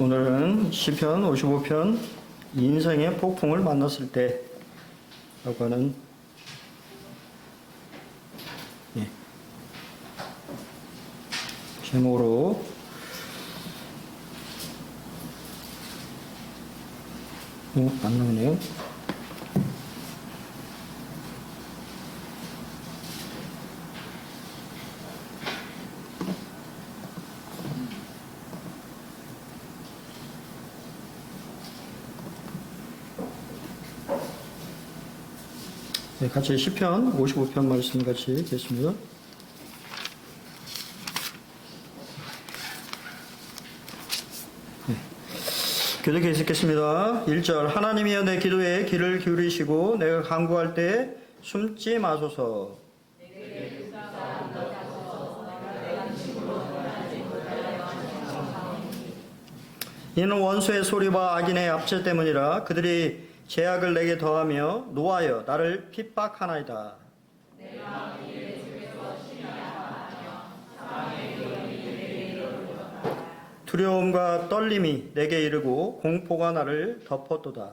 오늘은 시편 55편 인생의 폭풍을 만났을 때 라고 하는 제목으로 안 나오네요. 네, 같이 시편 55편 말씀 같이 읽겠습니다. 교독해 읽겠습니다. 1절 하나님이여 내 기도에 귀를 기울이시고 내가 간구할 때 숨지 마소서. 이는 원수의 소리와 악인의 압제 때문이라. 그들이 죄악을 내게 더하며 노하여 나를 핍박하나이다. 두려움과 떨림이 내게 이르고 공포가 나를 덮었도다.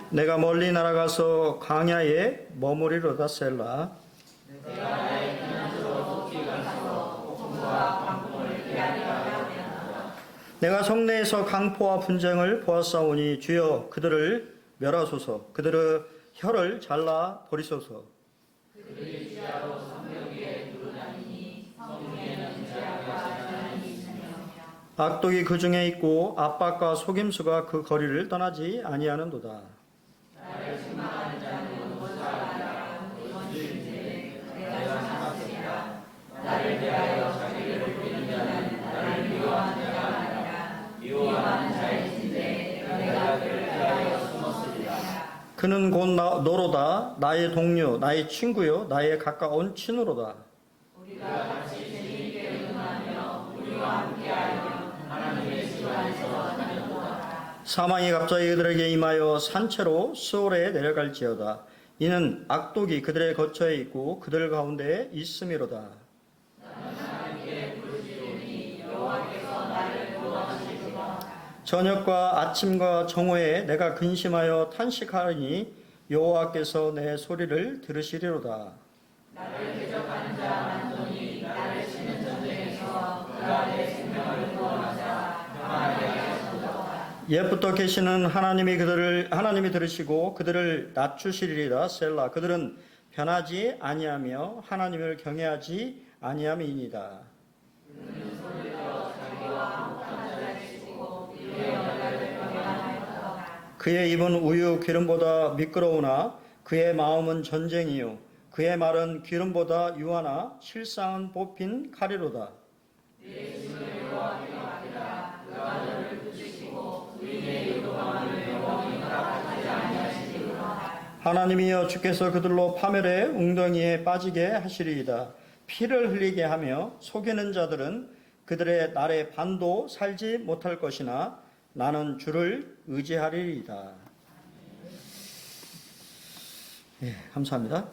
내가 멀리 날아가서 광야에 머무리로다 셀라. 내가 성내에서 강포와 분쟁을 보았사오니 주여 그들을 멸하소서. 그들의 혀를 잘라 버리소서. 악독이 그 중에 있고 압박과 속임수가 그 거리를 떠나지 아니하는도다. 그는 곧 너로다. 나의 동료, 나의 친구요, 나의 가까운 친으로다. 사망이 갑자기 그들에게 임하여 산채로 수월에 내려갈지어다. 이는 악독이 그들의 거처에 있고 그들 가운데 있음이로다. 저녁과 아침과 정오에 내가 근심하여 탄식하니 여호와께서 내 소리를 들으시리로다. 나를 대적하는 자 만손이 나를 치는 전쟁에서 그가 내 생명을 구원하사 평안하게 하셨도다. 옛부터 계시는 하나님이 들으시고 그들을 낮추시리라. 셀라. 그들은 변하지 아니하며 하나님을 경외하지 아니함이니이다. 그의 입은 우유 기름보다 미끄러우나 그의 마음은 전쟁이요 그의 말은 기름보다 유하나 실상은 뽑힌 칼이로다. 하나님이여 주께서 그들로 파멸해 웅덩이에 빠지게 하시리이다. 피를 흘리게 하며 속이는 자들은 그들의 날에 반도 살지 못할 것이나 나는 주를 의지하리이다. 예, 감사합니다.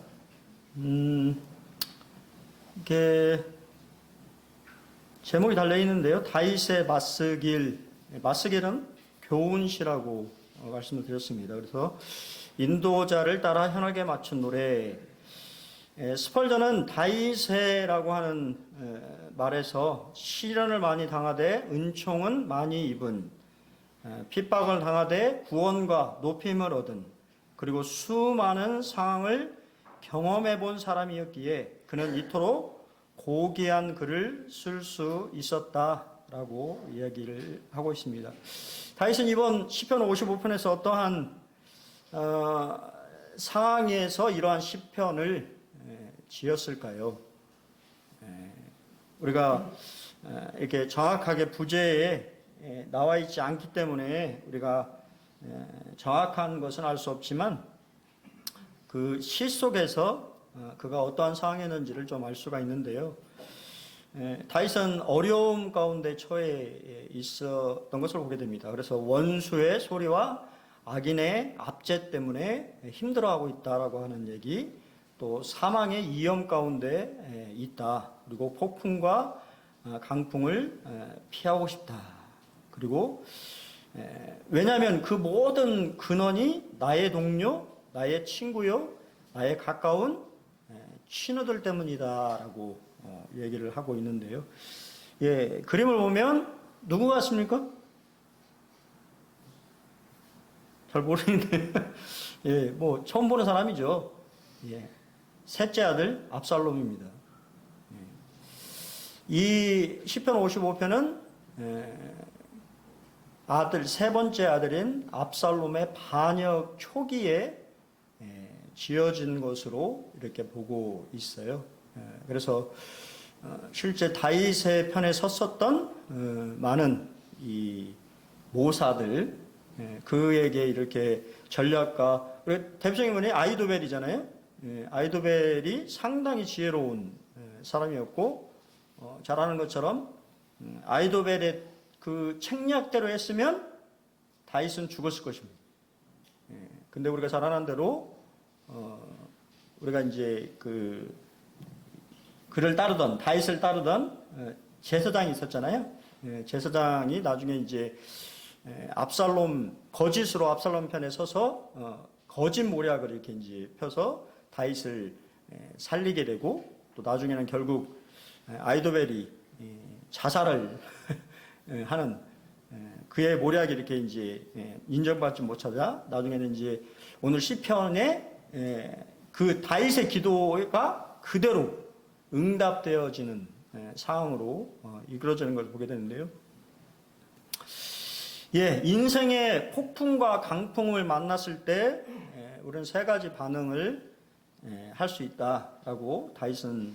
이게 제목이 달려 있는데요. 다윗의 맞스길. 맞스길은 교훈시라고 말씀을 드렸습니다. 그래서 인도자를 따라 현악에 맞춘 노래. 스펄전은 다윗의라고 하는 말에서 시련을 많이 당하되 은총은 많이 입은, 핍박을 당하되 구원과 높임을 얻은, 그리고 수많은 상황을 경험해 본 사람이었기에 그는 이토록 고귀한 글을 쓸 수 있었다라고 이야기를 하고 있습니다. 다윗은 이번 시편 55편에서 어떠한 상황에서 이러한 시편을 지었을까요? 우리가 이렇게 정확하게 부제에 나와 있지 않기 때문에 우리가 정확한 것은 알 수 없지만 그 시 속에서 그가 어떠한 상황이었는지를 좀 알 수가 있는데요. 다윗은 어려움 가운데 처해 있었던 것을 보게 됩니다. 그래서 원수의 소리와 악인의 압제 때문에 힘들어하고 있다라고 하는 얘기, 또 사망의 위험 가운데 있다. 그리고 폭풍과 강풍을 피하고 싶다. 그리고 왜냐하면 그 모든 근원이 나의 동료, 나의 친구요, 나의 가까운 친구들 때문이다라고 얘기를 하고 있는데요. 예, 그림을 보면 누구 같습니까? 잘 모르겠는데, 예, 뭐 처음 보는 사람이죠. 예, 셋째 아들 압살롬입니다. 이 시편 55편은 아들 세 번째 아들인 압살롬의 반역 초기에 지어진 것으로 이렇게 보고 있어요. 그래서 실제 다윗의 편에 섰었던 많은 이 모사들 그에게 이렇게 전략가 대표적인 분이 아히도벨이잖아요. 아히도벨이 상당히 지혜로운 사람이었고 잘 아는 것처럼 아히도벨의 그 책략대로 했으면 다윗은 죽었을 것입니다. 근데 우리가 잘 아는 대로 우리가 이제 그를 따르던 다윗을 따르던 제사장이 있었잖아요. 제사장이 나중에 이제 압살롬 거짓으로 압살롬 편에 서서 거짓 모략을 이렇게 이제 펴서 다윗을 살리게 되고 또 나중에는 결국 아히도벨이 자살을 하는 그의 모략이 이렇게 이제 인정받지 못하자 나중에는 이제 오늘 시편에 그 다윗의 기도가 그대로 응답되어지는 상황으로 이끌어지는 걸 보게 되는데요. 예, 인생의 폭풍과 강풍을 만났을 때 우리는 세 가지 반응을 할 수 있다라고 다윗은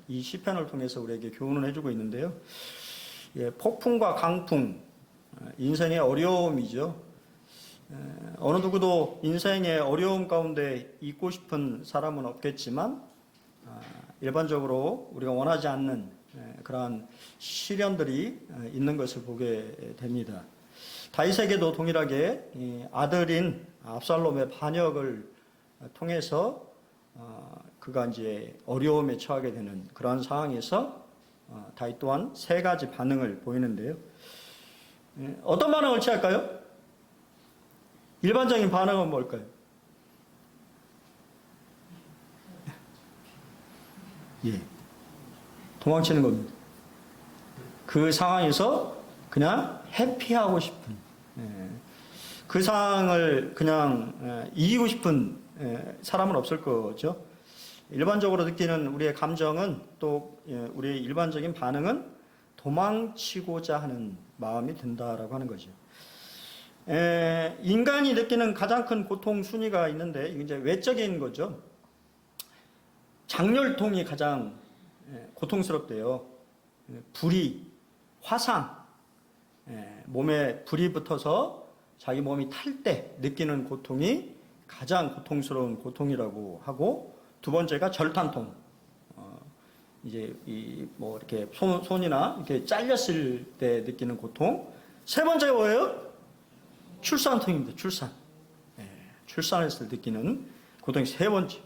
이 시편을 통해서 우리에게 교훈을 해주고 있는데요. 예, 폭풍과 강풍, 인생의 어려움이죠. 어느 누구도 인생의 어려움 가운데 있고 싶은 사람은 없겠지만 일반적으로 우리가 원하지 않는 그러한 시련들이 있는 것을 보게 됩니다. 다윗에게도 동일하게 아들인 압살롬의 반역을 통해서 그가 이제 어려움에 처하게 되는 그러한 상황에서 다윗 또한 세 가지 반응을 보이는데요. 어떤 반응을 취할까요? 일반적인 반응은 뭘까요? 예, 도망치는 겁니다. 그 상황에서 그냥 회피하고 싶은, 그 상황을 그냥 이기고 싶은 사람은 없을 거죠. 일반적으로 느끼는 우리의 감정은 또 우리의 일반적인 반응은 도망치고자 하는 마음이 든다라고 하는 거죠. 인간이 느끼는 가장 큰 고통 순위가 있는데 이게 이제 외적인 거죠. 장렬통이 가장 고통스럽대요. 불이, 화상, 몸에 불이 붙어서 자기 몸이 탈 때 느끼는 고통이 가장 고통스러운 고통이라고 하고, 두 번째가 절탄통. 이제 뭐 이렇게 손이나 이렇게 잘렸을 때 느끼는 고통. 세 번째가 뭐예요? 출산통입니다. 출산. 출산했을 때 느끼는 고통이 세 번째.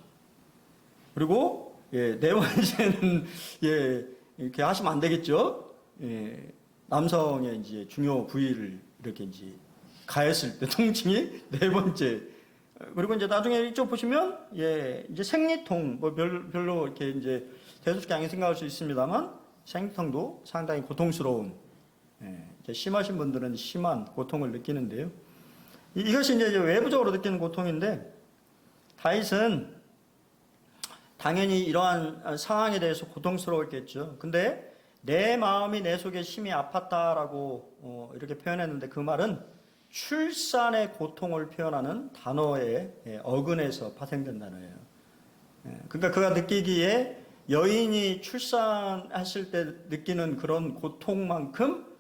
그리고 네 번째는 이렇게 하시면 안 되겠죠. 남성의 이제 중요 부위를 이렇게 이제 가했을 때 통증이 네 번째. 그리고 이제 나중에 이쪽 보시면 이제 생리통 뭐 별로 이렇게 이제 대수롭게 안 생각할 수 있습니다만 생리통도 상당히 고통스러운 이제 심하신 분들은 심한 고통을 느끼는데요. 이것이 이제 외부적으로 느끼는 고통인데 다윗은 당연히 이러한 상황에 대해서 고통스러웠겠죠. 근데 내 마음이 내 속에 심히 아팠다라고 이렇게 표현했는데 그 말은 출산의 고통을 표현하는 단어의 어근에서 파생된 단어예요. 그러니까 그가 느끼기에 여인이 출산했을 때 느끼는 그런 고통만큼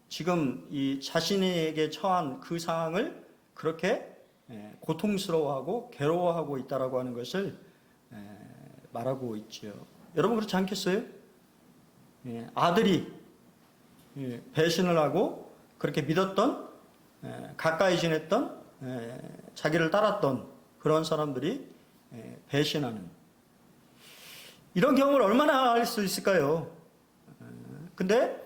지금 이 자신에게 처한 그 상황을 그렇게 고통스러워하고 괴로워하고 있다라고 하는 것을 말하고 있죠. 여러분 그렇지 않겠어요? 아들이 배신을 하고 그렇게 믿었던 가까이 지냈던 자기를 따랐던 그런 사람들이 배신하는 이런 경험을 얼마나 할 수 있을까요? 근데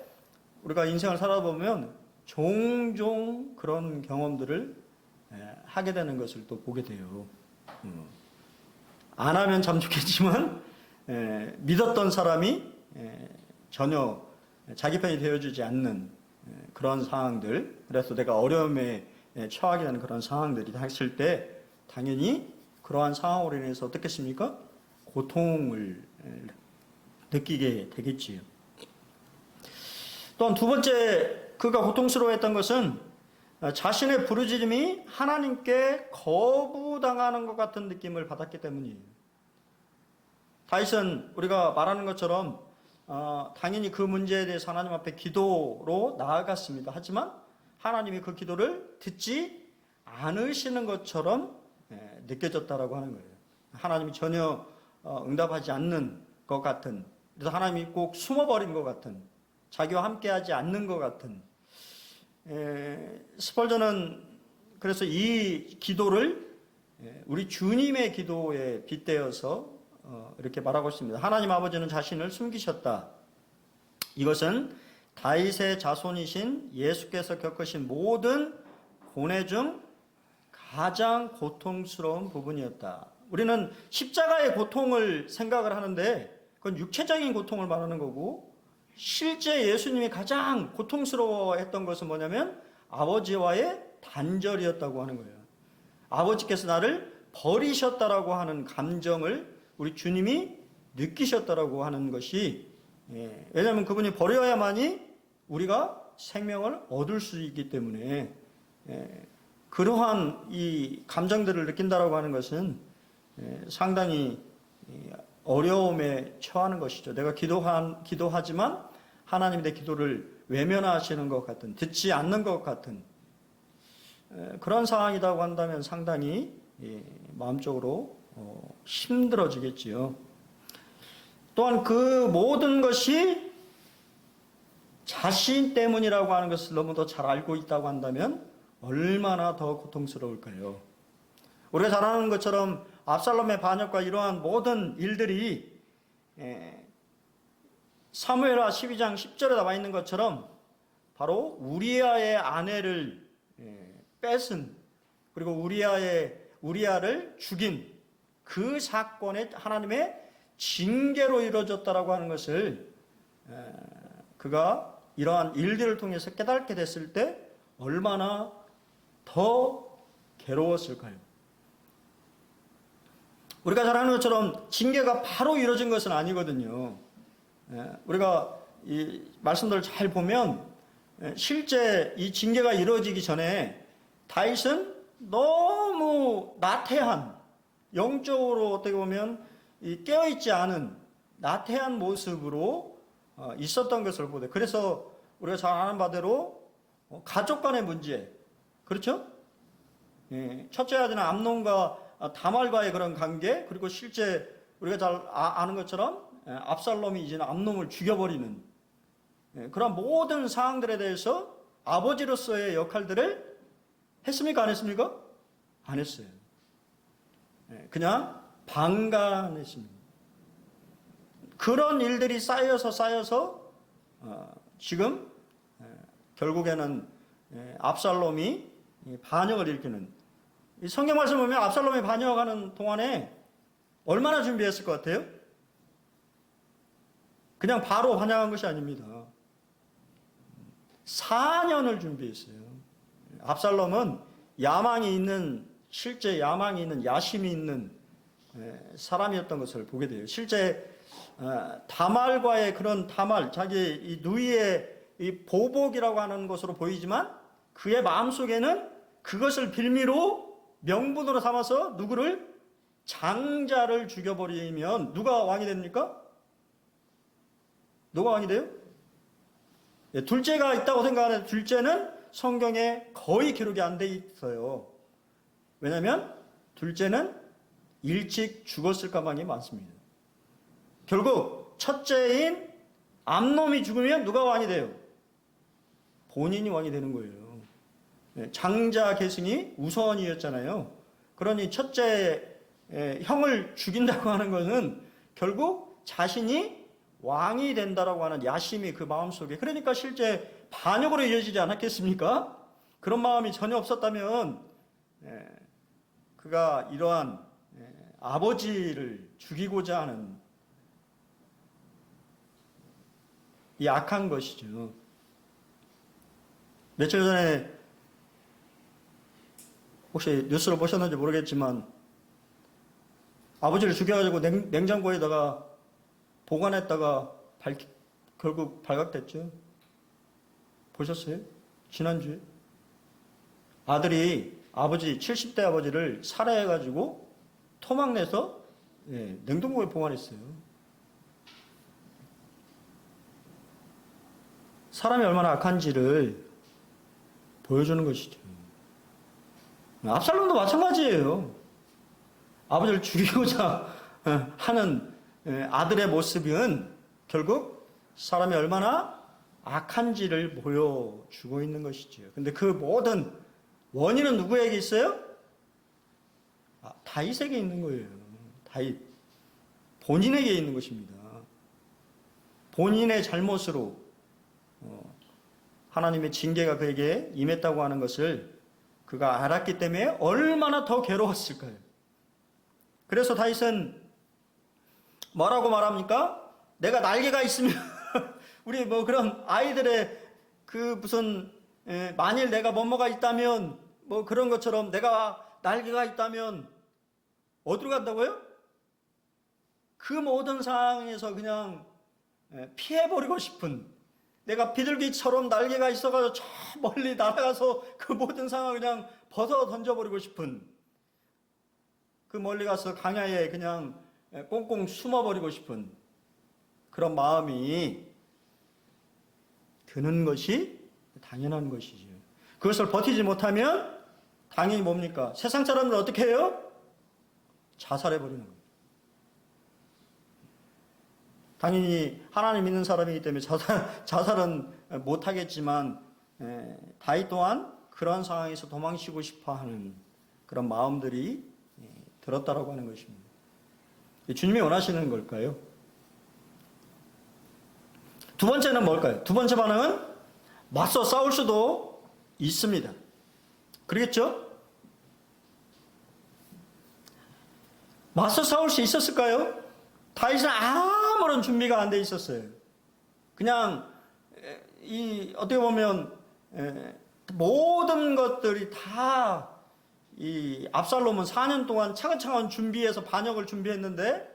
우리가 인생을 살아보면 종종 그런 경험들을 하게 되는 것을 또 보게 돼요. 안 하면 참 좋겠지만 믿었던 사람이 전혀 자기 편이 되어주지 않는 그런 상황들, 그래서 내가 어려움에 처하게 되는 그런 상황들이 했을 때 당연히 그러한 상황으로 인해서 어떻겠습니까? 고통을 느끼게 되겠지요. 또한 두 번째 그가 고통스러워했던 것은 자신의 부르짖음이 하나님께 거부당하는 것 같은 느낌을 받았기 때문이에요. 다윗은 우리가 말하는 것처럼 당연히 그 문제에 대해서 하나님 앞에 기도로 나아갔습니다. 하지만 하나님이 그 기도를 듣지 않으시는 것처럼 느껴졌다라고 하는 거예요. 하나님이 전혀 응답하지 않는 것 같은, 그래서 하나님이 꼭 숨어버린 것 같은, 자기와 함께하지 않는 것 같은. 스펄전은 그래서 이 기도를 우리 주님의 기도에 빗대어서 이렇게 말하고 있습니다. 하나님 아버지는 자신을 숨기셨다. 이것은 다윗의 자손이신 예수께서 겪으신 모든 고뇌 중 가장 고통스러운 부분이었다. 우리는 십자가의 고통을 생각을 하는데 그건 육체적인 고통을 말하는 거고, 실제 예수님이 가장 고통스러워했던 것은 뭐냐면 아버지와의 단절이었다고 하는 거예요. 아버지께서 나를 버리셨다라고 하는 감정을 우리 주님이 느끼셨다라고 하는 것이, 왜냐하면 그분이 버려야만이 우리가 생명을 얻을 수 있기 때문에 그러한 이 감정들을 느낀다라고 하는 것은 상당히 어려움에 처하는 것이죠. 내가 기도하지만 하나님이 내 기도를 외면하시는 것 같은, 듣지 않는 것 같은 그런 상황이라고 한다면 상당히 마음적으로 힘들어지겠지요. 또한 그 모든 것이 자신 때문이라고 하는 것을 너무도 잘 알고 있다고 한다면 얼마나 더 고통스러울까요? 우리가 잘 아는 것처럼 압살롬의 반역과 이러한 모든 일들이 사무엘하 12장 10절에 나와 있는 것처럼 바로 우리아의 아내를 뺏은, 그리고 우리아를 죽인 그 사건에 하나님의 징계로 이루어졌다라고 하는 것을 그가 이러한 일들을 통해서 깨닫게 됐을 때 얼마나 더 괴로웠을까요? 우리가 잘 아는 것처럼 징계가 바로 이루어진 것은 아니거든요. 우리가 이 말씀들을 잘 보면 실제 이 징계가 이루어지기 전에 다윗은 너무 나태한, 영적으로 어떻게 보면 깨어있지 않은 나태한 모습으로 있었던 것을 보되, 그래서 우리가 잘 아는 바대로 가족 간의 문제, 그렇죠? 첫째 아들은 암논과 다말과의 그런 관계, 그리고 실제 우리가 잘 아는 것처럼 압살롬이 이제는 암논을 죽여버리는 그런 모든 사항들에 대해서 아버지로서의 역할들을 했습니까? 안 했습니까? 안 했어요. 그냥 방관했습니다. 그런 일들이 쌓여서 지금 결국에는 압살롬이 반역을 일으키는, 성경 말씀 보면 압살롬이 반역하는 동안에 얼마나 준비했을 것 같아요? 그냥 바로 반역한 것이 아닙니다. 4년을 준비했어요. 압살롬은 실제 야망이 있는, 야심이 있는 사람이었던 것을 보게 돼요. 실제 다말과의 그런 자기 이 누이의 이 보복이라고 하는 것으로 보이지만 그의 마음속에는 그것을 빌미로 명분으로 삼아서 누구를, 장자를 죽여버리면 누가 왕이 됩니까? 누가 왕이 돼요? 둘째가 있다고 생각하는, 둘째는 성경에 거의 기록이 안 돼 있어요. 왜냐하면 둘째는 일찍 죽었을 가망이 많습니다. 결국 첫째인 암놈이 죽으면 누가 왕이 돼요? 본인이 왕이 되는 거예요. 장자 계승이 우선이었잖아요. 그러니 첫째 형을 죽인다고 하는 것은 결국 자신이 왕이 된다라고 하는 야심이 그 마음속에, 그러니까 실제 반역으로 이어지지 않았겠습니까? 그런 마음이 전혀 없었다면 그가 이러한 아버지를 죽이고자 하는 이 악한 것이죠. 며칠 전에 혹시 뉴스를 보셨는지 모르겠지만 아버지를 죽여가지고 냉장고에다가 보관했다가 결국 발각됐죠. 보셨어요? 지난주에 아들이 70대 아버지를 살해해가지고 토막내서 냉동고에 보관했어요. 사람이 얼마나 악한지를 보여주는 것이죠. 압살롬도 마찬가지예요. 아버지를 죽이고자 하는 아들의 모습은 결국 사람이 얼마나 악한지를 보여주고 있는 것이죠. 근데 그 모든 원인은 누구에게 있어요? 다윗에게 있는 거예요. 다윗. 본인에게 있는 것입니다. 본인의 잘못으로 하나님의 징계가 그에게 임했다고 하는 것을 그가 알았기 때문에 얼마나 더 괴로웠을까요? 그래서 다윗은 뭐라고 말합니까? 내가 날개가 있으면 우리 뭐 그런 아이들의 그 무슨 만일 내가 뭐뭐가 있다면 뭐 그런 것처럼 내가 날개가 있다면 어디로 간다고요? 그 모든 상황에서 그냥 피해버리고 싶은, 내가 비둘기처럼 날개가 있어가지고 저 멀리 날아가서 그 모든 상황을 그냥 벗어 던져버리고 싶은, 그 멀리 가서 강야에 그냥 꽁꽁 숨어버리고 싶은 그런 마음이 드는 것이 당연한 것이죠. 그것을 버티지 못하면 당연히 뭡니까? 세상 사람들은 어떻게 해요? 자살해버리는 거예요. 당연히 하나님 믿는 사람이기 때문에 자살은 못하겠지만 다윗 또한 그런 상황에서 도망치고 싶어하는 그런 마음들이 들었다라고 하는 것입니다. 주님이 원하시는 걸까요? 두 번째는 뭘까요? 두 번째 반응은 맞서 싸울 수도 있습니다. 그러겠죠? 맞서 싸울 수 있었을까요? 다윗은 아무런 준비가 안 돼 있었어요. 그냥 어떻게 보면 모든 것들이 다 이 압살롬은 4년 동안 차근차근 준비해서 반역을 준비했는데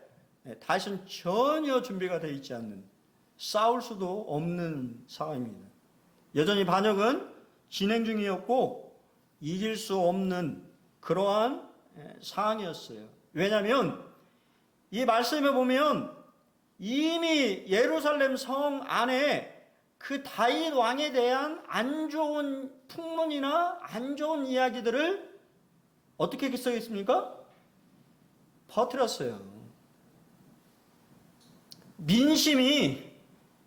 다윗은 전혀 준비가 되어 있지 않는, 싸울 수도 없는 상황입니다. 여전히 반역은 진행 중이었고 이길 수 없는 그러한 상황이었어요. 왜냐하면 이 말씀에 보면 이미 예루살렘 성 안에 그 다윗 왕에 대한 안 좋은 풍문이나 안 좋은 이야기들을 어떻게 써 있습니까? 퍼뜨렸어요. 민심이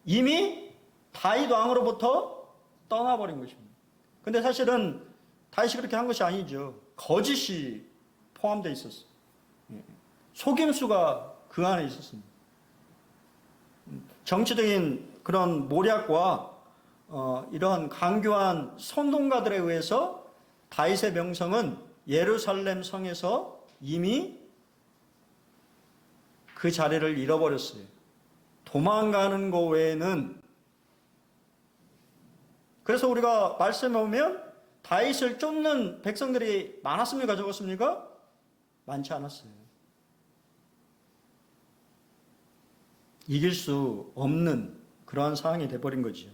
이미 다윗 왕으로부터 떠나버린 것입니다. 근데 사실은 다윗이 그렇게 한 것이 아니죠. 거짓이 포함되어 있었어요. 속임수가 그 안에 있었습니다. 정치적인 그런 모략과 이런 강교한 선동가들에 의해서 다윗의 명성은 예루살렘 성에서 이미 그 자리를 잃어버렸어요. 도망가는 거 외에는. 그래서 우리가 말씀에 보면 다윗을 쫓는 백성들이 많았습니까? 적었습니까? 많지 않았어요. 이길 수 없는 그러한 상황이 돼버린 거죠.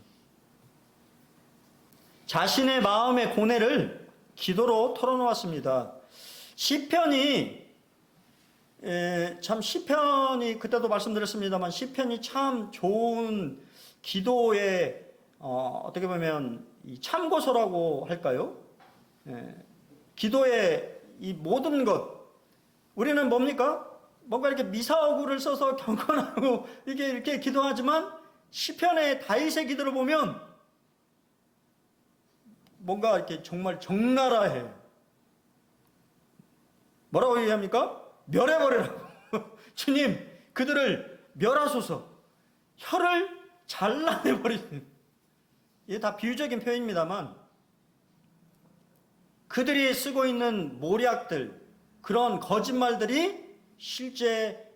자신의 마음의 고뇌를 기도로 털어놓았습니다. 시편이 시편이 그때도 말씀드렸습니다만 시편이 참 좋은 기도의 어떻게 보면 이 참고서라고 할까요? 기도의 이 모든 것, 우리는 뭡니까? 뭔가 이렇게 미사오구를 써서 경건하고 이렇게 기도하지만 시편의 다윗의 기도를 보면 뭔가 이렇게 정말 적나라해요. 뭐라고 얘기합니까? 멸해버리라고. 주님, 그들을 멸하소서, 혀를 잘라내버리는, 이게 다 비유적인 표현입니다만 그들이 쓰고 있는 모략들, 그런 거짓말들이 실제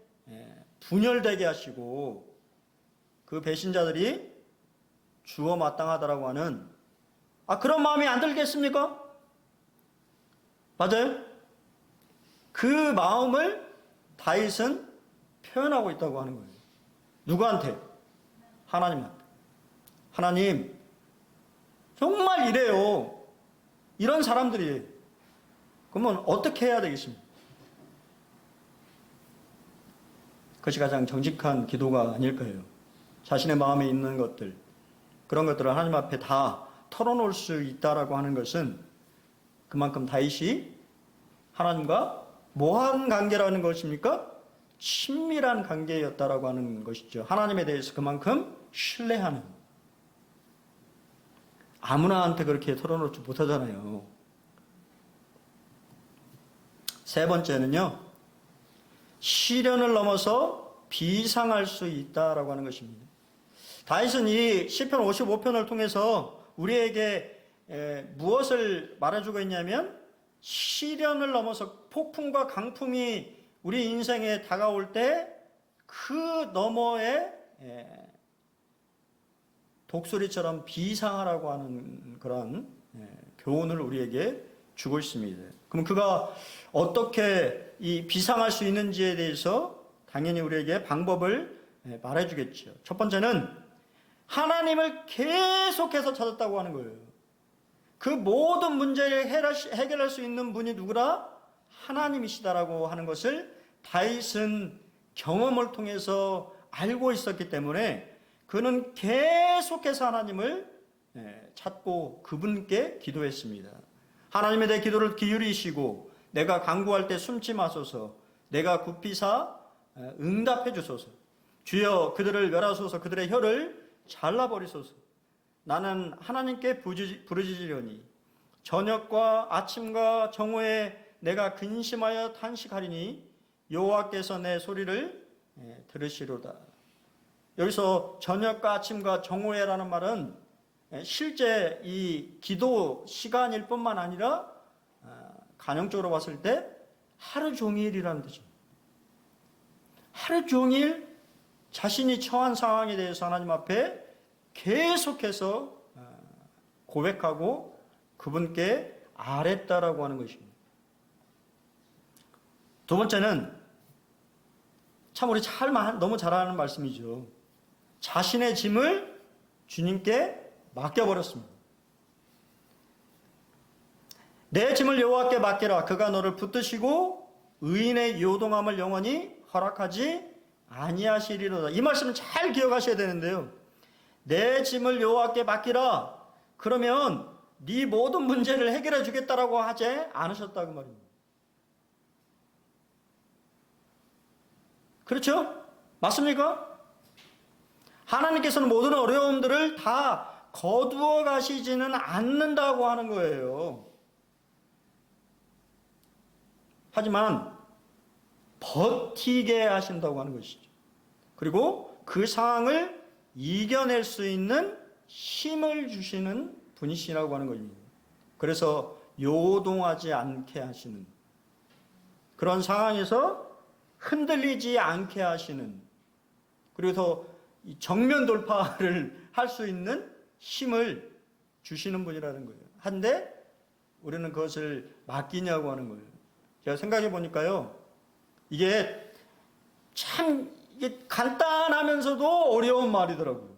분열되게 하시고 그 배신자들이 주어 마땅하다라고 하는, 그런 마음이 안 들겠습니까? 맞아요? 그 마음을 다윗은 표현하고 있다고 하는 거예요. 누구한테? 하나님한테. 하나님, 정말 이래요. 이런 사람들이. 그러면 어떻게 해야 되겠습니까? 그것이 가장 정직한 기도가 아닐까요? 자신의 마음에 있는 것들, 그런 것들을 하나님 앞에 다 털어놓을 수 있다라고 하는 것은 그만큼 다윗이 하나님과 뭐한 관계라는 것입니까? 친밀한 관계였다라고 하는 것이죠. 하나님에 대해서 그만큼 신뢰하는. 아무나한테 그렇게 털어놓지 못하잖아요. 세 번째는요, 시련을 넘어서 비상할 수 있다라고 하는 것입니다. 다윗은 이 시편 55편을 통해서 우리에게 무엇을 말해주고 있냐면, 시련을 넘어서 폭풍과 강풍이 우리 인생에 다가올 때 그 너머에 독수리처럼 비상하라고 하는 그런 교훈을 우리에게 주고 있습니다. 그럼 그가 어떻게 이 비상할 수 있는지에 대해서 당연히 우리에게 방법을 말해주겠죠. 첫 번째는 하나님을 계속해서 찾았다고 하는 거예요. 그 모든 문제를 해결할 수 있는 분이 누구라? 하나님이시다라고 하는 것을 다윗은 경험을 통해서 알고 있었기 때문에 그는 계속해서 하나님을 찾고 그분께 기도했습니다. 하나님의 내 기도를 기울이시고 내가 간구할 때 숨지 마소서, 내가 굽히사 응답해 주소서, 주여 그들을 멸하소서, 그들의 혀를 잘라버리소서. 나는 하나님께 부르짖으려니 저녁과 아침과 정오에 내가 근심하여 탄식하리니 여호와께서 내 소리를 들으시로다. 여기서 저녁과 아침과 정오에라는 말은 실제 이 기도 시간일 뿐만 아니라 간형적으로 봤을 때 하루 종일이라는 뜻입니다. 하루 종일 자신이 처한 상황에 대해서 하나님 앞에 계속해서 고백하고 그분께 아뢰다라고 하는 것입니다. 두 번째는 참 우리 너무 잘 아는 말씀이죠. 자신의 짐을 주님께 맡겨버렸습니다. 내 짐을 여호와께 맡기라. 그가 너를 붙드시고 의인의 요동함을 영원히 허락하지 아니하시리로다. 이 말씀을 잘 기억하셔야 되는데요. 내 짐을 여호와께 맡기라. 그러면 네 모든 문제를 해결해 주겠다라고 하지 않으셨다고 말입니다. 그렇죠? 맞습니까? 하나님께서는 모든 어려움들을 다 거두어 가시지는 않는다고 하는 거예요. 하지만 버티게 하신다고 하는 것이죠. 그리고 그 상황을 이겨낼 수 있는 힘을 주시는 분이시라고 하는 겁니다. 그래서 요동하지 않게 하시는, 그런 상황에서 흔들리지 않게 하시는, 그래서 정면 돌파를 할 수 있는 힘을 주시는 분이라는 거예요. 한데 우리는 그것을 맡기냐고 하는 거예요. 제가 생각해 보니까요, 이게 참 간단하면서도 어려운 말이더라고요.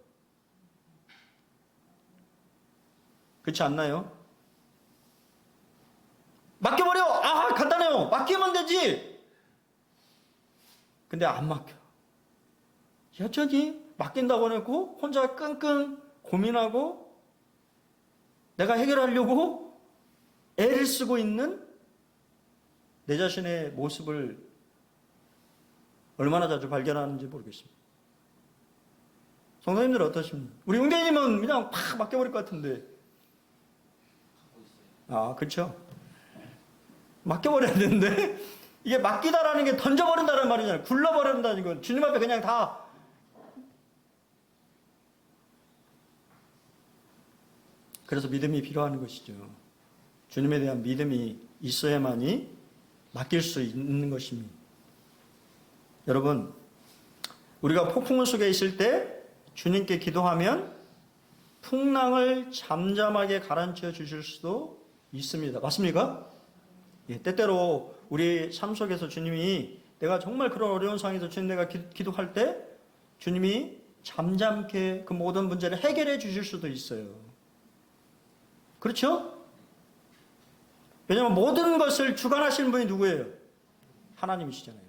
그렇지 않나요? 맡겨버려! 간단해요. 맡기면 되지! 근데 안 맡겨. 여전히 맡긴다고 해놓고 혼자 끙끙 고민하고 내가 해결하려고 애를 쓰고 있는 내 자신의 모습을 얼마나 자주 발견하는지 모르겠습니다. 성도님들 어떠십니까? 우리 용대님은 그냥 팍 맡겨버릴 것 같은데. 그렇죠. 맡겨버려야 되는데 이게 맡기다라는 게 던져버린다는 말이잖아요. 굴러버린다는 건 주님 앞에 그냥 다 그래서 믿음이 필요한 것이죠. 주님에 대한 믿음이 있어야만이 맡길 수 있는 것입니다. 여러분, 우리가 폭풍 속에 있을 때 주님께 기도하면 풍랑을 잠잠하게 가라앉혀 주실 수도 있습니다. 맞습니까? 예, 때때로 우리 삶 속에서 주님이 내가 정말 그런 어려운 상황에서 주님 내가 기도할 때 주님이 잠잠케 그 모든 문제를 해결해 주실 수도 있어요. 그렇죠? 왜냐하면 모든 것을 주관하시는 분이 누구예요? 하나님이시잖아요.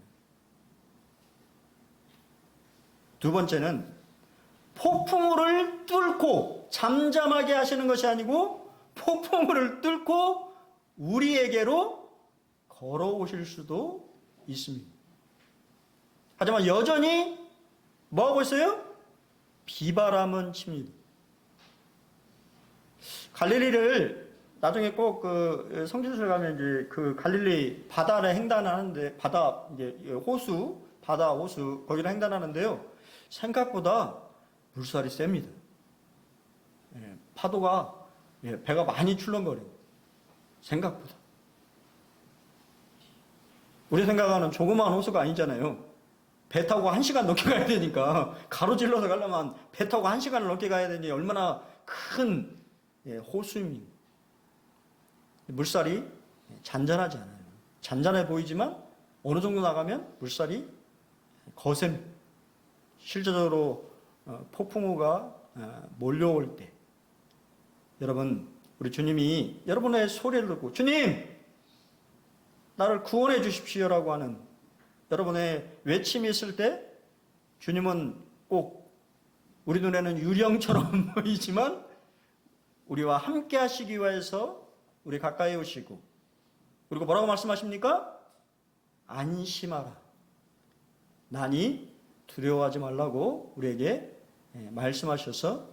두 번째는 폭풍우를 뚫고 잠잠하게 하시는 것이 아니고 폭풍우를 뚫고 우리에게로 걸어오실 수도 있습니다. 하지만 여전히 뭐하고 있어요? 비바람은 칩니다. 갈릴리를 나중에 꼭 그 성지순례 가면 이제 그 갈릴리 바다를 횡단하는데 바다 이제 호수 바다 호수 거기를 횡단하는데요. 생각보다 물살이 셉니다. 예, 파도가 배가 많이 출렁거려요. 생각보다. 우리 생각하는 조그마한 호수가 아니잖아요. 배 타고 1시간 넘게 가야 되니까 가로질러서 가려면 배 타고 1시간을 넘게 가야 되니 얼마나 큰 호수입니다. 물살이 잔잔하지 않아요. 잔잔해 보이지만 어느 정도 나가면 물살이 거셉니다. 실제적으로 폭풍우가 몰려올 때 여러분 우리 주님이 여러분의 소리를 듣고 주님 나를 구원해 주십시오라고 하는 여러분의 외침이 있을 때 주님은 꼭 우리 눈에는 유령처럼 보이지만 우리와 함께 하시기 위해서 우리 가까이 오시고 그리고 뭐라고 말씀하십니까? 안심하라. 나니 두려워하지 말라고 우리에게 말씀하셔서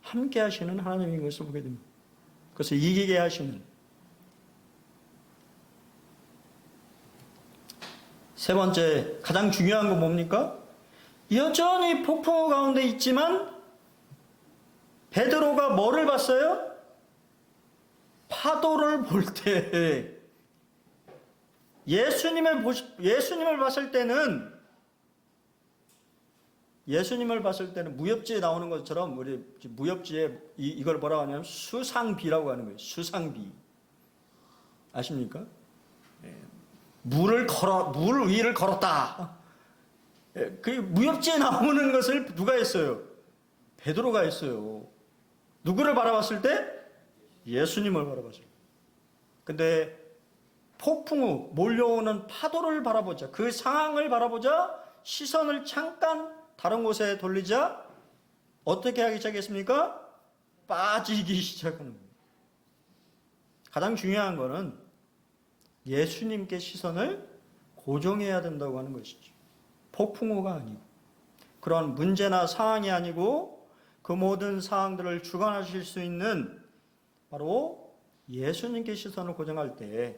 함께 하시는 하나님인 것을 보게 됩니다. 그래서 이기게 하시는 세 번째 가장 중요한 건 뭡니까? 여전히 폭풍우 가운데 있지만 베드로가 뭐를 봤어요? 파도를 볼 때 예수님을 봤을 때는 무협지에 나오는 것처럼 우리 무협지에 이걸 뭐라고 하냐면 수상비라고 하는 거예요. 수상비. 아십니까? 물 위를 걸었다. 그 무협지에 나오는 것을 누가 했어요? 베드로가 했어요. 누구를 바라봤을 때? 예수님을 바라봤어요. 근데 폭풍우, 몰려오는 파도를 바라보자. 그 상황을 바라보자. 시선을 잠깐 다른 곳에 돌리자. 어떻게 하기 시작했습니까? 빠지기 시작하는 거예요. 가장 중요한 거는 예수님께 시선을 고정해야 된다고 하는 것이죠. 폭풍우가 아니고 그런 문제나 상황이 아니고 그 모든 상황들을 주관하실 수 있는 바로 예수님께 시선을 고정할 때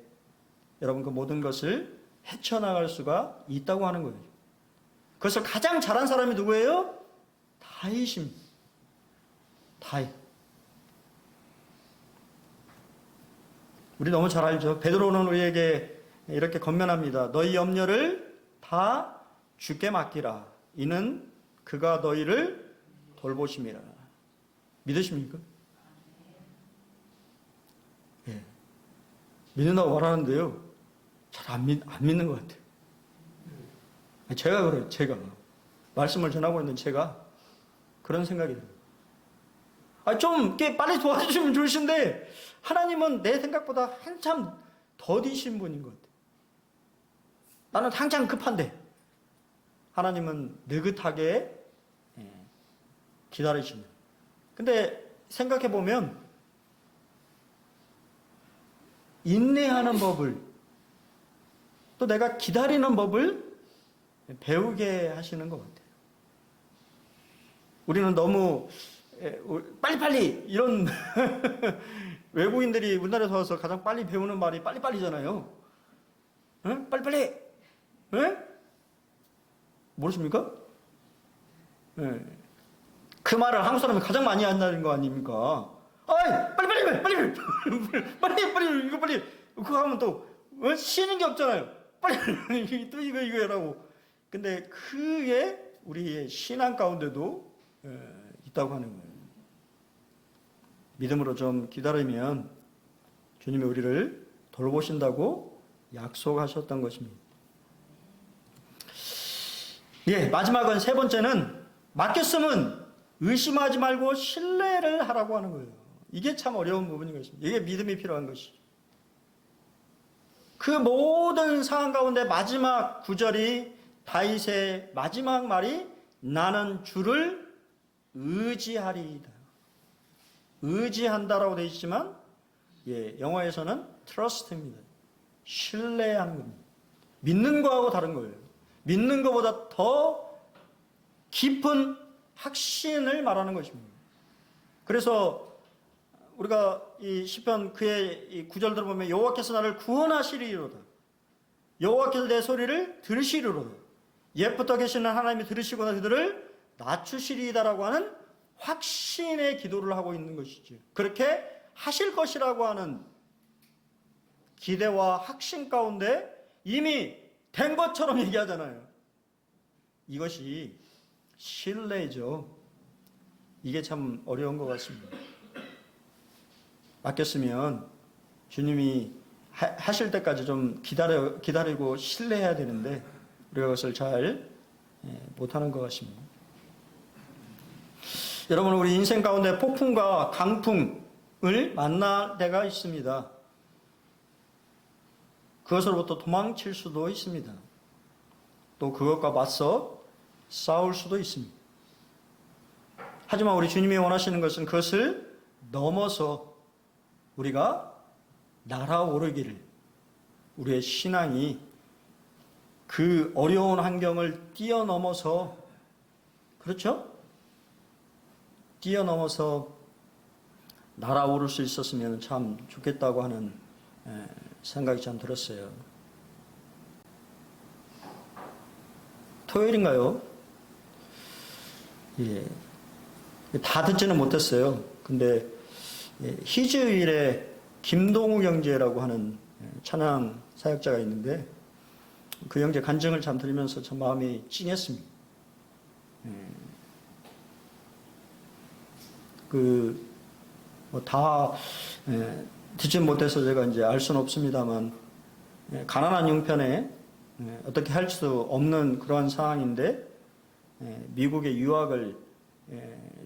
여러분 그 모든 것을 헤쳐나갈 수가 있다고 하는 거예요. 그것을 가장 잘한 사람이 누구예요? 다윗입니다. 다윗. 우리 너무 잘 알죠. 베드로는 우리에게 이렇게 권면합니다. 너희 염려를 다 주께 맡기라. 이는 그가 너희를 돌보심이라. 믿으십니까? 예. 믿는다고 말하는데요. 잘 안 믿는 것 같아요. 제가 그래요. 제가. 말씀을 전하고 있는 제가 그런 생각이 들어요. 좀 빨리 도와주시면 좋으신데 하나님은 내 생각보다 한참 더디신 분인 것 같아요. 나는 당장 급한데 하나님은 느긋하게 기다리시는. 근데 생각해 보면 인내하는 법을 또 내가 기다리는 법을 배우게 하시는 것 같아요. 우리는 너무 빨리빨리 이런 외국인들이 우리나라에 와서 가장 빨리 배우는 말이 빨리빨리잖아요. 응? 빨리빨리. 응? 모르십니까? 네. 그 말을 한국 사람이 가장 많이 한다는 거 아닙니까? 빨리 이거 빨리 그거 하면 또 쉬는 게 없잖아요. 빨리 또 이거 해라고. 근데 그게 우리의 신앙 가운데도 있다고 하는 거예요. 믿음으로 좀 기다리면 주님이 우리를 돌보신다고 약속하셨던 것입니다. 예, 마지막은 세 번째는 맡겼으면 의심하지 말고 신뢰를 하라고 하는 거예요. 이게 참 어려운 부분인 것입니다. 이게 믿음이 필요한 것이죠. 그 모든 상황 가운데 마지막 구절이 다윗의 마지막 말이 나는 주를 의지하리이다. 의지한다라고 되어 있지만 영어에서는 trust입니다. 신뢰하는 겁니다. 믿는 거하고 다른 거예요. 믿는 것보다 더 깊은 확신을 말하는 것입니다. 그래서 우리가 이 시편 그의 이 구절들을 보면 여호와께서 나를 구원하시리로다. 여호와께서 내 소리를 들으시리로다. 옛부터 계시는 하나님이 들으시거나 그들을 낮추시리이다라고 하는 확신의 기도를 하고 있는 것이죠. 그렇게 하실 것이라고 하는 기대와 확신 가운데 이미 된 것처럼 얘기하잖아요. 이것이 신뢰죠. 이게 참 어려운 것 같습니다. 맡겼으면 주님이 하실 때까지 좀 기다리고 신뢰해야 되는데 우리가 그것을 잘 못하는 것 같습니다. 여러분, 우리 인생 가운데 폭풍과 강풍을 만날 때가 있습니다. 그것으로부터 도망칠 수도 있습니다. 또 그것과 맞서 싸울 수도 있습니다. 하지만 우리 주님이 원하시는 것은 그것을 넘어서 우리가 날아오르기를, 우리의 신앙이 그 어려운 환경을 뛰어넘어서, 그렇죠? 뛰어넘어서 날아오를 수 있었으면 참 좋겠다고 하는 생각이 참 들었어요. 토요일인가요? 예. 다 듣지는 못했어요. 근데 희주일에 김동우 형제라고 하는 찬양 사역자가 있는데 그 형제 간증을 참 들으면서 참 마음이 찡했습니다. 다 듣지 못해서 제가 이제 알 수는 없습니다만 가난한 형편에 어떻게 할 수 없는 그러한 상황인데 미국에 유학을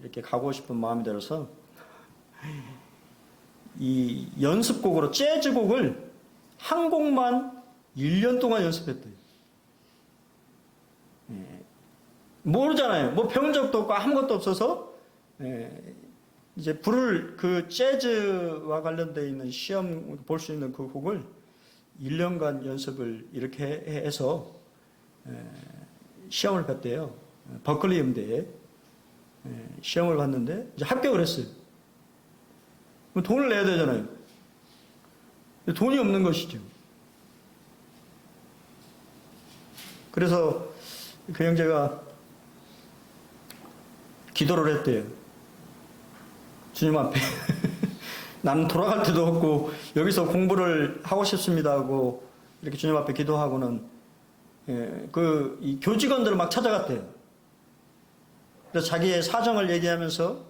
이렇게 가고 싶은 마음이 들어서 이 연습곡으로 재즈곡을 한 곡만 1년 동안 연습했대요. 모르잖아요. 뭐 배운 적도 없고 아무것도 없어서 이제 부를 그 재즈와 관련되어 있는 시험 볼 수 있는 그 곡을 1년간 연습을 이렇게 해서 시험을 봤대요. 버클리 음대에 시험을 봤는데 이제 합격을 했어요. 돈을 내야 되잖아요. 돈이 없는 것이죠. 그래서 그 형제가 기도를 했대요. 주님 앞에 나는 돌아갈 데도 없고 여기서 공부를 하고 싶습니다 하고 이렇게 주님 앞에 기도하고는 이 교직원들을 막 찾아갔대요. 그래서 자기의 사정을 얘기하면서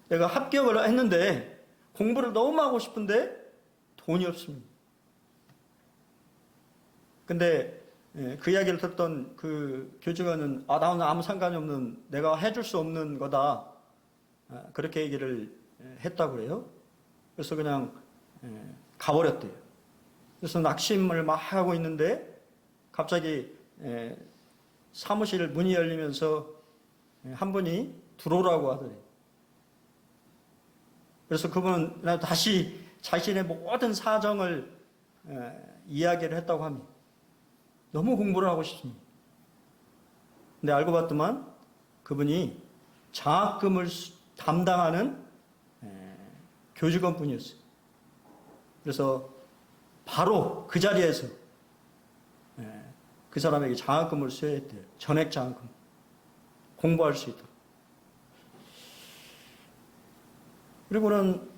내가 합격을 했는데 공부를 너무 하고 싶은데 돈이 없습니다. 근데 그 이야기를 듣던 그 교직원은 나는 아무 상관이 없는 내가 해줄 수 없는 거다 그렇게 얘기를 했다고 그래요. 그래서 그냥 가버렸대요. 그래서 낙심을 막 하고 있는데 갑자기 사무실 문이 열리면서 한 분이 들어오라고 하더래요. 그래서 그분은 다시 자신의 모든 사정을 이야기를 했다고 합니다. 너무 공부를 하고 싶습니다. 근데 알고 봤더만 그분이 장학금을 담당하는 교직원 분이었어요. 그래서 바로 그 자리에서 그 사람에게 장학금을 수여했대요. 전액 장학금. 공부할 수 있도록. 그리고는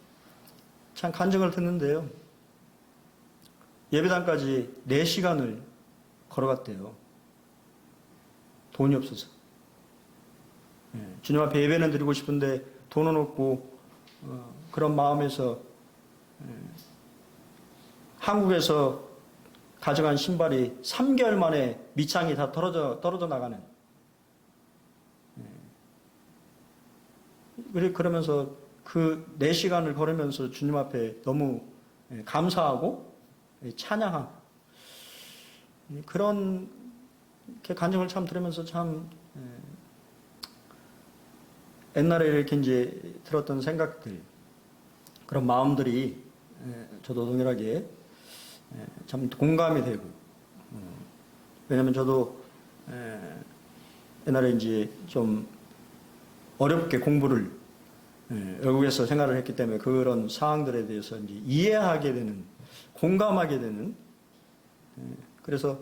참 간증을 듣는데요. 예배당까지 4시간을 걸어갔대요. 돈이 없어서. 주님 앞에 예배는 드리고 싶은데 돈은 없고 그런 마음에서 한국에서 가져간 신발이 3개월 만에 밑창이 다 떨어져 나가는. 그러면서 그 4시간을 걸으면서 주님 앞에 너무 감사하고 찬양하고 그런 간증을 참 들으면서 참 옛날에 이렇게 이제 들었던 생각들, 그런 마음들이 저도 동일하게 참 공감이 되고, 왜냐면 저도 옛날에 이제 좀 어렵게 공부를 외국에서 생활을 했기 때문에 그런 사항들에 대해서 이제 이해하게 되는, 공감하게 되는, 그래서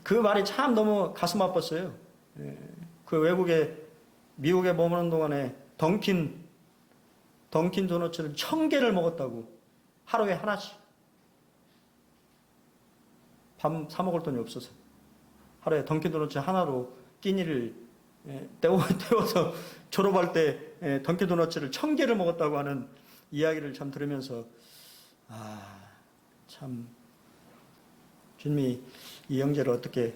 그 말이 참 너무 가슴 아팠어요. 그 미국에 머무는 동안에 던킨 도너츠를 1000개를 먹었다고. 하루에 하나씩. 밥 사 먹을 돈이 없어서. 하루에 던킨 도너츠 하나로 끼니를 때워서 졸업할 때 던킨 도너츠를 1000개를 먹었다고 하는 이야기를 참 들으면서, 참, 주님이 이 형제를 어떻게,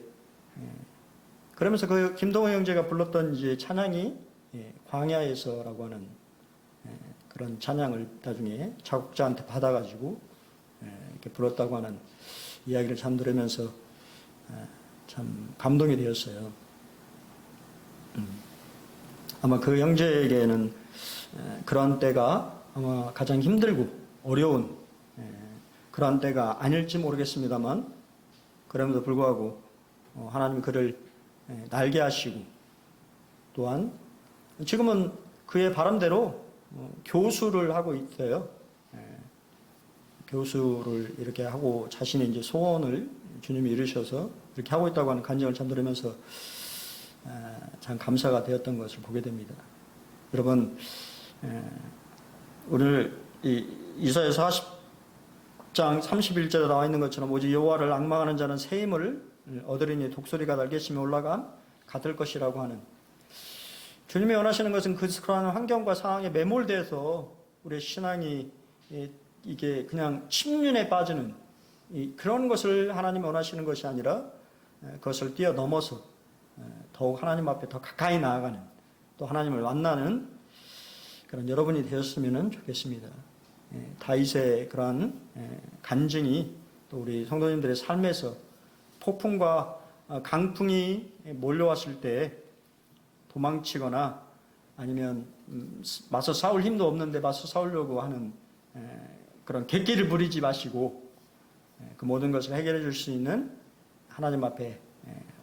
그러면서 그 김동호 형제가 불렀던 이제 찬양이 광야에서라고 하는 그런 찬양을 나중에 작곡자한테 받아가지고 이렇게 불렀다고 하는 이야기를 참 들으면서 참 감동이 되었어요. 아마 그 형제에게는 그러한 때가 아마 가장 힘들고 어려운 그러한 때가 아닐지 모르겠습니다만, 그럼에도 불구하고 하나님 그를 날게 하시고, 또한 지금은 그의 바람대로 교수를 하고 있어요. 교수를 이렇게 하고 자신의 이제 소원을 주님이 이루셔서 이렇게 하고 있다고 하는 간증을 참 들으면서 참 감사가 되었던 것을 보게 됩니다. 여러분, 오늘 이사야서 40장 31절에 나와 있는 것처럼 오직 여호와를 앙망하는 자는 새 힘을 얻으리니 독수리가 날개치며 올라감 같을 것이라고 하는, 주님이 원하시는 것은 그런 환경과 상황에 매몰돼서 우리의 신앙이 이게 그냥 침륜에 빠지는 그런 것을 하나님이 원하시는 것이 아니라 그것을 뛰어넘어서 더욱 하나님 앞에 더 가까이 나아가는, 또 하나님을 만나는 그런 여러분이 되었으면 좋겠습니다. 다윗의 그러한 간증이 또 우리 성도님들의 삶에서 폭풍과 강풍이 몰려왔을 때 도망치거나 아니면 맞서 싸울 힘도 없는데 맞서 싸우려고 하는 그런 객기를 부리지 마시고 그 모든 것을 해결해 줄 수 있는 하나님 앞에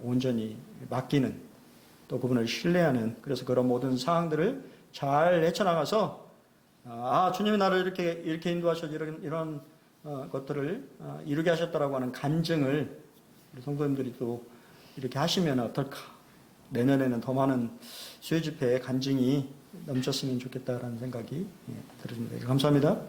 온전히 맡기는, 또 그분을 신뢰하는, 그래서 그런 모든 상황들을 잘 헤쳐나가서 주님이 나를 이렇게 인도하셔서 이런 것들을 이루게 하셨다라고 하는 간증을 우리 성도님들이 또 이렇게 하시면 어떨까? 내년에는 더 많은 수요 집회의 간증이 넘쳤으면 좋겠다라는 생각이 들어집니다. 감사합니다.